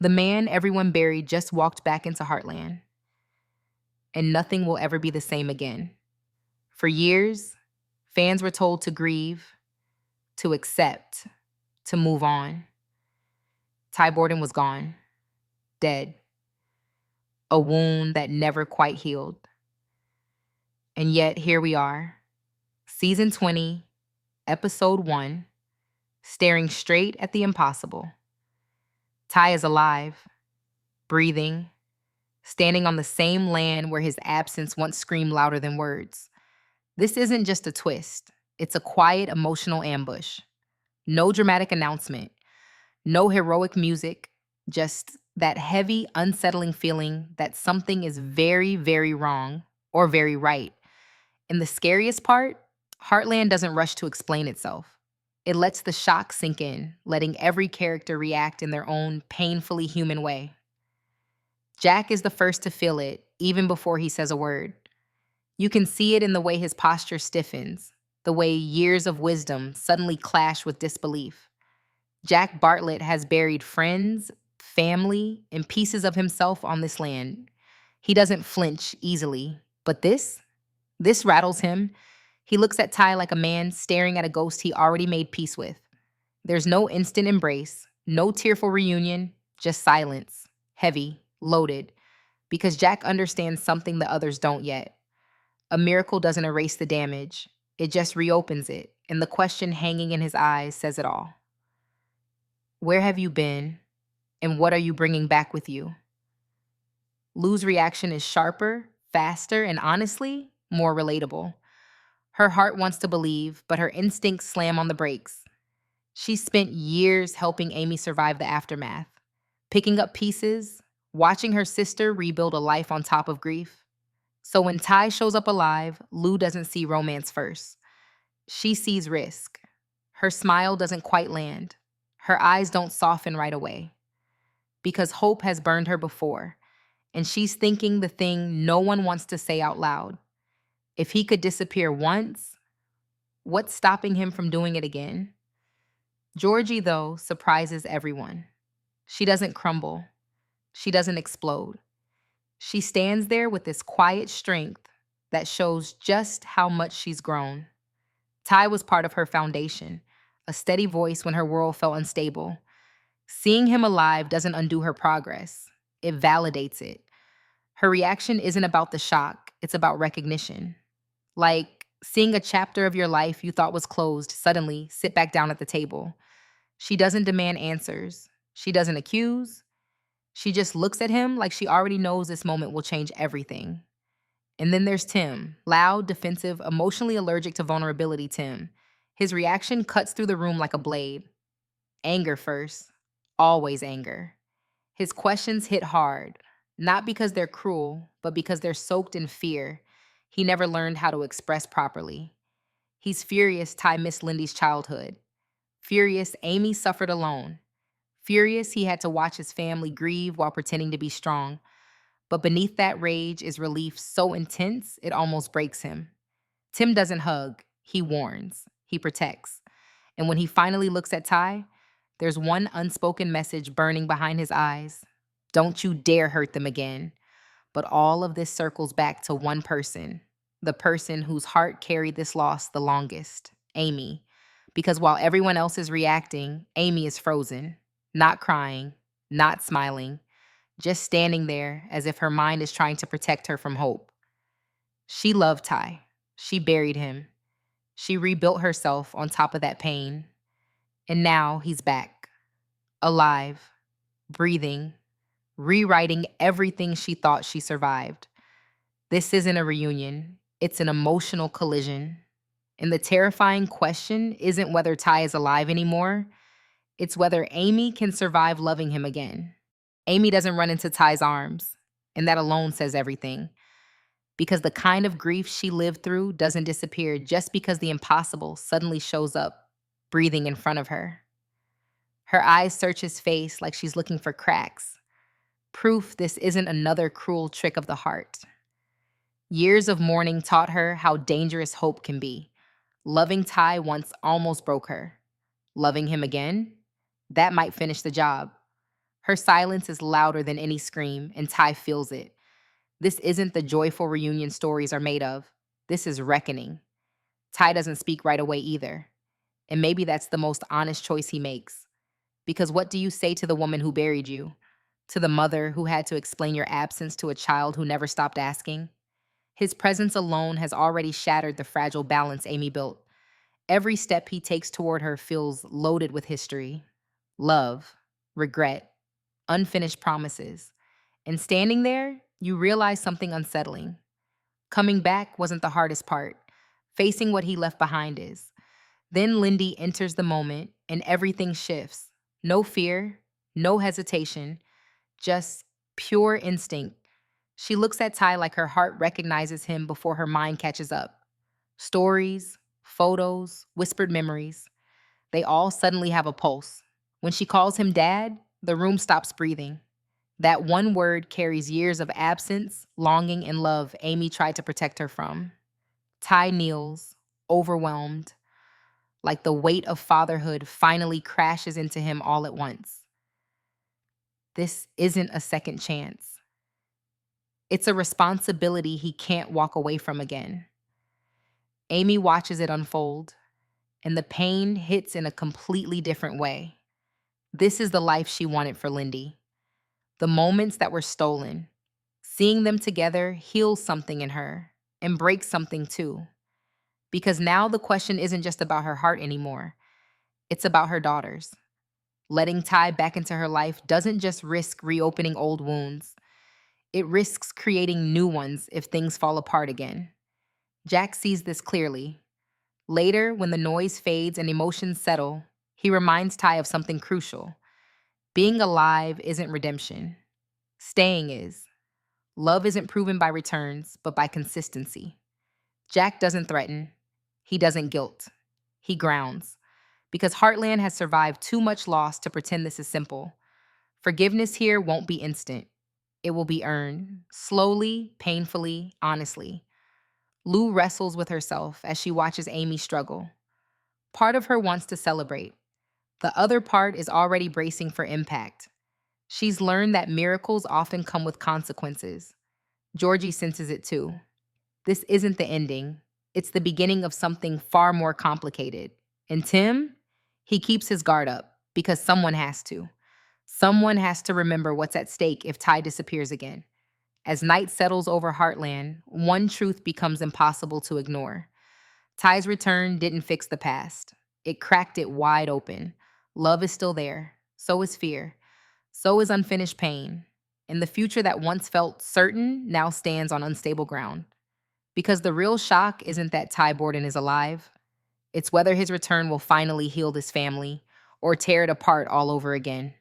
The man everyone buried just walked back into Heartland, and nothing will ever be the same again. For years, fans were told to grieve, to accept, to move on. Ty Borden was gone, dead, a wound that never quite healed. And yet, here we are, season 20, episode 1, staring straight at the impossible. Ty is alive, breathing, standing on the same land where his absence once screamed louder than words. This isn't just a twist, it's a quiet, emotional ambush. No dramatic announcement, no heroic music, just that heavy, unsettling feeling that something is very, very wrong or very right. And the scariest part, Heartland doesn't rush to explain itself. It lets the shock sink in, letting every character react in their own painfully human way. Jack is the first to feel it, even before he says a word. You can see it in the way his posture stiffens, the way years of wisdom suddenly clash with disbelief. Jack Bartlett has buried friends, family, and pieces of himself on this land. He doesn't flinch easily, but this rattles him. He looks at Ty like a man staring at a ghost he already made peace with. There's no instant embrace, no tearful reunion, just silence, heavy, loaded, because Jack understands something the others don't yet. A miracle doesn't erase the damage, it just reopens it, and the question hanging in his eyes says it all. Where have you been, and what are you bringing back with you? Lou's reaction is sharper, faster, and honestly, more relatable. Her heart wants to believe, but her instincts slam on the brakes. She spent years helping Amy survive the aftermath, picking up pieces, watching her sister rebuild a life on top of grief. So when Ty shows up alive, Lou doesn't see romance first. She sees risk. Her smile doesn't quite land. Her eyes don't soften right away. Because hope has burned her before, and she's thinking the thing no one wants to say out loud. If he could disappear once, what's stopping him from doing it again? Georgie, though, surprises everyone. She doesn't crumble. She doesn't explode. She stands there with this quiet strength that shows just how much she's grown. Ty was part of her foundation, a steady voice when her world felt unstable. Seeing him alive doesn't undo her progress. It validates it. Her reaction isn't about the shock, it's about recognition. Like seeing a chapter of your life you thought was closed suddenly sit back down at the table. She doesn't demand answers. She doesn't accuse. She just looks at him like she already knows this moment will change everything. And then there's Tim, loud, defensive, emotionally allergic to vulnerability Tim. His reaction cuts through the room like a blade. Anger first. Always anger. His questions hit hard, not because they're cruel, but because they're soaked in fear he never learned how to express properly. He's furious Ty missed Lindy's childhood. Furious Amy suffered alone. Furious he had to watch his family grieve while pretending to be strong. But beneath that rage is relief so intense it almost breaks him. Tim doesn't hug, he warns, he protects. And when he finally looks at Ty, there's one unspoken message burning behind his eyes. Don't you dare hurt them again. But all of this circles back to one person, the person whose heart carried this loss the longest, Amy. Because while everyone else is reacting, Amy is frozen, not crying, not smiling, just standing there as if her mind is trying to protect her from hope. She loved Ty. She buried him. She rebuilt herself on top of that pain. And now he's back, alive, breathing, rewriting everything she thought she survived. This isn't a reunion. It's an emotional collision. And the terrifying question isn't whether Ty is alive anymore. It's whether Amy can survive loving him again. Amy doesn't run into Ty's arms, and that alone says everything. Because the kind of grief she lived through doesn't disappear just because the impossible suddenly shows up, breathing in front of her. Her eyes search his face like she's looking for cracks. Proof this isn't another cruel trick of the heart. Years of mourning taught her how dangerous hope can be. Loving Ty once almost broke her. Loving him again? That might finish the job. Her silence is louder than any scream, and Ty feels it. This isn't the joyful reunion stories are made of. This is reckoning. Ty doesn't speak right away either. And maybe that's the most honest choice he makes. Because what do you say to the woman who buried you? To the mother who had to explain your absence to a child who never stopped asking? His presence alone has already shattered the fragile balance Amy built. Every step he takes toward her feels loaded with history, love, regret, unfinished promises. And standing there, you realize something unsettling. Coming back wasn't the hardest part. Facing what he left behind is. Then Lindy enters the moment and everything shifts. No fear, no hesitation, just pure instinct. She looks at Ty like her heart recognizes him before her mind catches up. Stories, photos, whispered memories. They all suddenly have a pulse. When she calls him dad, the room stops breathing. That one word carries years of absence, longing, and love Amy tried to protect her from. Ty kneels, overwhelmed, like the weight of fatherhood finally crashes into him all at once. This isn't a second chance. It's a responsibility he can't walk away from again. Amy watches it unfold, and the pain hits in a completely different way. This is the life she wanted for Lindy. The moments that were stolen. Seeing them together heals something in her and breaks something too. Because now the question isn't just about her heart anymore. It's about her daughters. Letting Ty back into her life doesn't just risk reopening old wounds. It risks creating new ones if things fall apart again. Jack sees this clearly. Later, when the noise fades and emotions settle, he reminds Ty of something crucial. Being alive isn't redemption. Staying is. Love isn't proven by returns, but by consistency. Jack doesn't threaten. He doesn't guilt. He grounds. Because Heartland has survived too much loss to pretend this is simple. Forgiveness here won't be instant. It will be earned, slowly, painfully, honestly. Lou wrestles with herself as she watches Amy struggle. Part of her wants to celebrate. The other part is already bracing for impact. She's learned that miracles often come with consequences. Georgie senses it too. This isn't the ending. It's the beginning of something far more complicated. And Tim, he keeps his guard up because someone has to. Someone has to remember what's at stake if Ty disappears again. As night settles over Heartland, one truth becomes impossible to ignore. Ty's return didn't fix the past. It cracked it wide open. Love is still there. So is fear. So is unfinished pain. And the future that once felt certain now stands on unstable ground. Because the real shock isn't that Ty Borden is alive. It's whether his return will finally heal this family or tear it apart all over again.